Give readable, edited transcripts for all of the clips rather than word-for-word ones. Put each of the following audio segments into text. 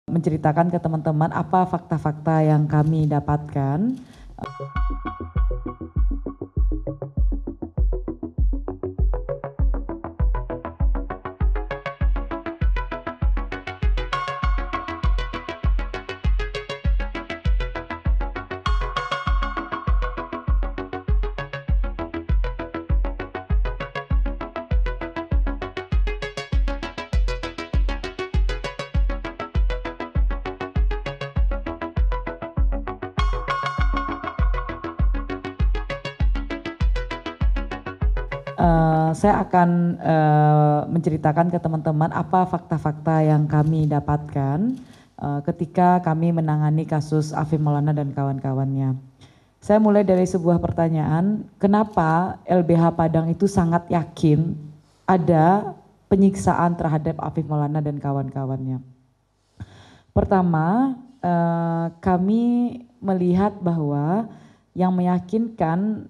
menceritakan ke teman-teman apa fakta-fakta yang kami dapatkan. Saya akan menceritakan ke teman-teman apa fakta-fakta yang kami dapatkan ketika kami menangani kasus Afif Maulana dan kawan-kawannya. Saya mulai dari sebuah pertanyaan, kenapa LBH Padang itu sangat yakin ada penyiksaan terhadap Afif Maulana dan kawan-kawannya. Pertama, kami melihat bahwa yang meyakinkan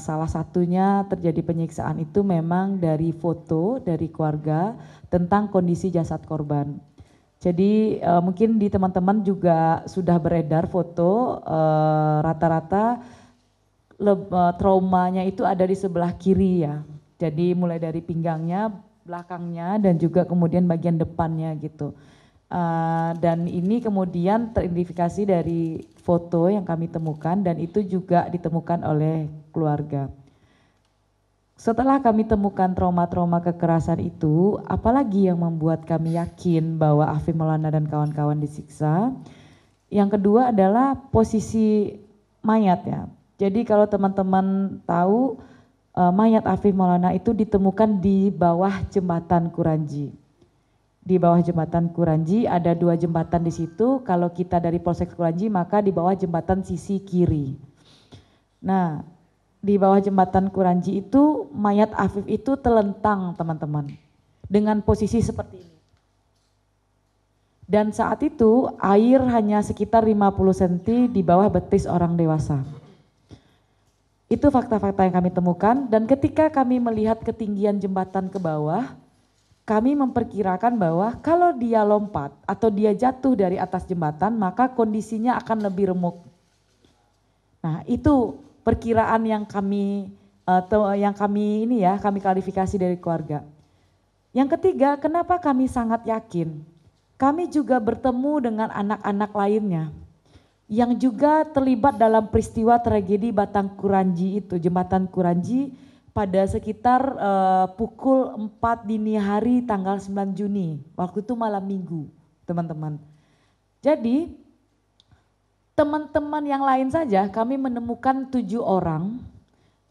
salah satunya terjadi penyiksaan itu memang dari foto dari keluarga tentang kondisi jasad korban. Jadi mungkin di teman-teman juga sudah beredar foto rata-rata traumanya itu ada di sebelah kiri ya. Jadi mulai dari pinggangnya, belakangnya dan juga kemudian bagian depannya gitu. Dan ini kemudian teridentifikasi dari foto yang kami temukan dan itu juga ditemukan oleh keluarga. Setelah kami temukan trauma-trauma kekerasan itu, apalagi yang membuat kami yakin bahwa Afif Maulana dan kawan-kawan disiksa? Yang kedua adalah posisi mayat ya. Jadi kalau teman-teman tahu mayat Afif Maulana itu ditemukan di bawah jembatan Kuranji. Di bawah jembatan Kuranji ada 2 jembatan di situ. Kalau kita dari Polsek Kuranji maka di bawah jembatan sisi kiri. Nah, di bawah jembatan Kuranji itu mayat Afif itu telentang teman-teman dengan posisi seperti ini. Dan saat itu air hanya sekitar 50 cm di bawah betis orang dewasa. Itu fakta-fakta yang kami temukan dan ketika kami melihat ketinggian jembatan ke bawah, kami memperkirakan bahwa kalau dia lompat atau dia jatuh dari atas jembatan maka kondisinya akan lebih remuk. Nah itu perkiraan yang kami kami klarifikasi dari keluarga. Yang ketiga, kenapa kami sangat yakin? Kami juga bertemu dengan anak-anak lainnya yang juga terlibat dalam peristiwa tragedi Batang Kuranji itu, jembatan Kuranji. Pada sekitar pukul 4 dini hari tanggal 9 Juni, waktu itu malam minggu teman-teman. Jadi teman-teman yang lain saja kami menemukan 7 orang,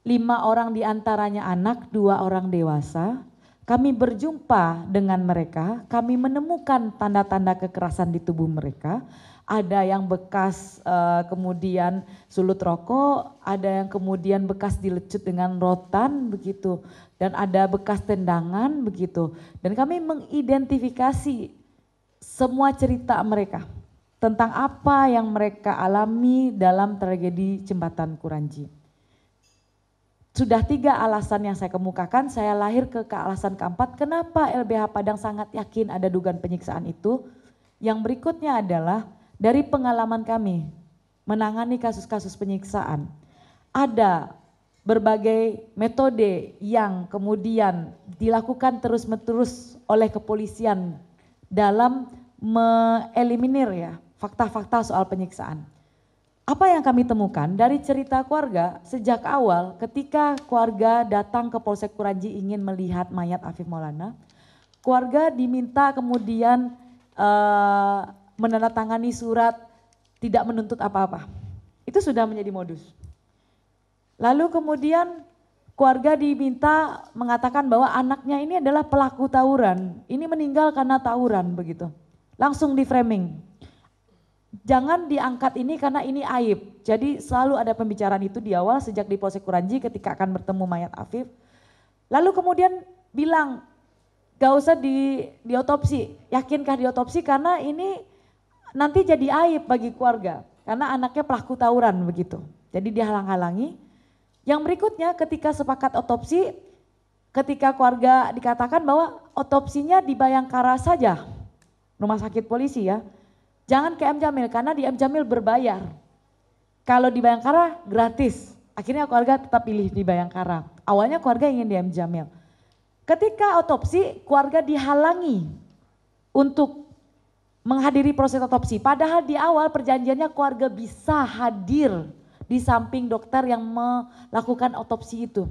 5 orang diantaranya anak, 2 orang dewasa. Kami berjumpa dengan mereka, kami menemukan tanda-tanda kekerasan di tubuh mereka. Ada yang bekas kemudian sulut rokok, ada yang kemudian bekas dilecut dengan rotan begitu, dan ada bekas tendangan begitu. Dan kami mengidentifikasi semua cerita mereka tentang apa yang mereka alami dalam tragedi jembatan Kuranji. Sudah 3 alasan yang saya kemukakan, saya lahir ke alasan keempat, kenapa LBH Padang sangat yakin ada dugaan penyiksaan itu. Yang berikutnya adalah dari pengalaman kami menangani kasus-kasus penyiksaan, ada berbagai metode yang kemudian dilakukan terus-menerus oleh kepolisian dalam mengeliminir ya fakta-fakta soal penyiksaan. Apa yang kami temukan dari cerita keluarga sejak awal ketika keluarga datang ke Polsek Kuranji ingin melihat mayat Afif Maulana, keluarga diminta kemudian menandatangani surat tidak menuntut apa-apa. Itu sudah menjadi modus. Lalu kemudian keluarga diminta mengatakan bahwa anaknya ini adalah pelaku tawuran. Ini meninggal karena tawuran begitu. Langsung di framing. Jangan diangkat ini karena ini aib. Jadi selalu ada pembicaraan itu di awal sejak di Polsek Kuranji ketika akan bertemu mayat Afif. Lalu kemudian bilang gak usah diotopsi. Yakinkah diotopsi karena ini nanti jadi aib bagi keluarga karena anaknya pelaku tawuran begitu. Jadi dihalang-halangi. Yang berikutnya ketika sepakat otopsi, ketika keluarga dikatakan bahwa otopsinya di Bayangkara saja, rumah sakit polisi ya. Jangan ke M. Jamil karena di M. Jamil berbayar. Kalau di Bayangkara gratis. Akhirnya keluarga tetap pilih di Bayangkara. Awalnya keluarga ingin di M. Jamil. Ketika otopsi keluarga dihalangi untuk menghadiri proses otopsi. Padahal di awal perjanjiannya keluarga bisa hadir di samping dokter yang melakukan otopsi itu.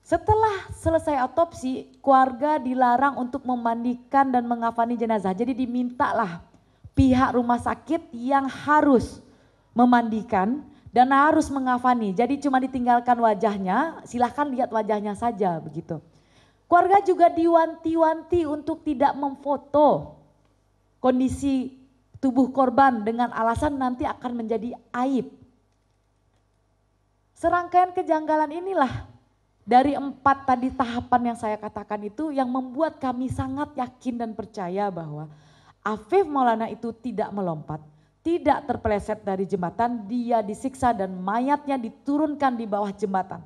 Setelah selesai otopsi, keluarga dilarang untuk memandikan dan mengafani jenazah. Jadi dimintalah pihak rumah sakit yang harus memandikan dan harus mengafani. Jadi cuma ditinggalkan wajahnya, silahkan lihat wajahnya saja begitu. Keluarga juga diwanti-wanti untuk tidak memfoto kondisi tubuh korban dengan alasan nanti akan menjadi aib. Serangkaian kejanggalan inilah dari 4 tadi tahapan yang saya katakan itu yang membuat kami sangat yakin dan percaya bahwa Afif Maulana itu tidak melompat, tidak terpeleset dari jembatan, dia disiksa dan mayatnya diturunkan di bawah jembatan.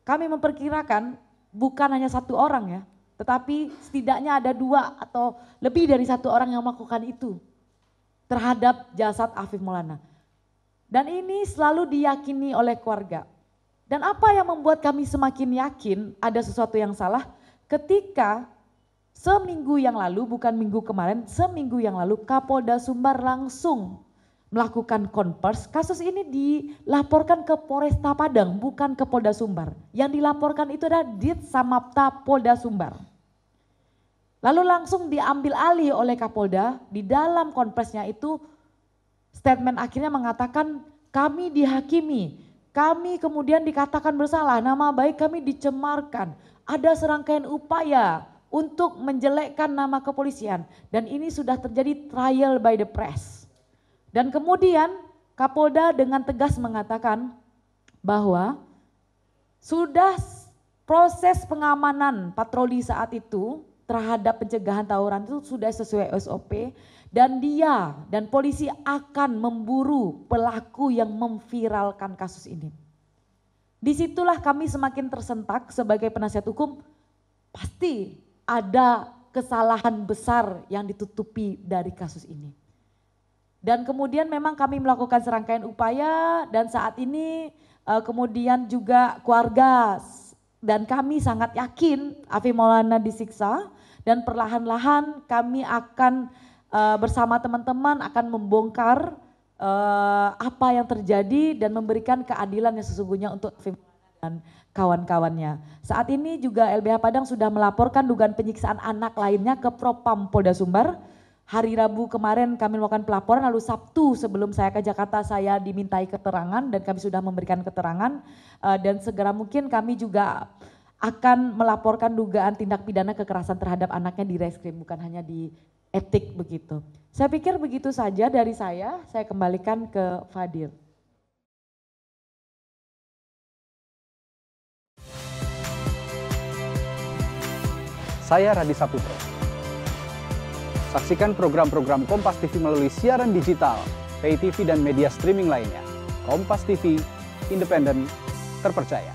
Kami memperkirakan bukan hanya 1 orang ya, tetapi setidaknya ada 2 atau lebih dari 1 orang yang melakukan itu terhadap jasad Afif Maulana. Dan ini selalu diyakini oleh keluarga. Dan apa yang membuat kami semakin yakin ada sesuatu yang salah ketika seminggu yang lalu, bukan minggu kemarin, seminggu yang lalu Kapolda Sumbar langsung melakukan konvers. Kasus ini dilaporkan ke Polresta Padang, bukan ke Polda Sumbar. Yang dilaporkan itu adalah Ditsamapta Polda Sumbar. Lalu langsung diambil alih oleh Kapolda. Di dalam konversnya itu statement akhirnya mengatakan kami dihakimi. Kami kemudian dikatakan bersalah, nama baik kami dicemarkan. Ada serangkaian upaya untuk menjelekkan nama kepolisian. Dan ini sudah terjadi trial by the press. Dan kemudian Kapolda dengan tegas mengatakan bahwa sudah proses pengamanan patroli saat itu terhadap pencegahan tawuran itu sudah sesuai SOP. Dan dia dan polisi akan memburu pelaku yang memviralkan kasus ini. Disitulah kami semakin tersentak sebagai penasihat hukum, pasti ada kesalahan besar yang ditutupi dari kasus ini. Dan kemudian memang kami melakukan serangkaian upaya dan saat ini kemudian juga keluarga dan kami sangat yakin Afif Maulana disiksa dan perlahan-lahan kami akan bersama teman-teman akan membongkar apa yang terjadi dan memberikan keadilan yang sesungguhnya untuk Afif dan kawan-kawannya. Saat ini juga LBH Padang sudah melaporkan dugaan penyiksaan anak lainnya ke Propam Polda Sumbar. Hari Rabu kemarin kami melakukan pelaporan, lalu Sabtu sebelum saya ke Jakarta saya dimintai keterangan dan kami sudah memberikan keterangan dan segera mungkin kami juga akan melaporkan dugaan tindak pidana kekerasan terhadap anaknya di reskrim, bukan hanya di etik begitu. Saya pikir begitu saja dari saya kembalikan ke Fadil. Saya Radi Saputro. Saksikan program-program Kompas TV melalui siaran digital, pay TV dan media streaming lainnya. Kompas TV, independen, terpercaya.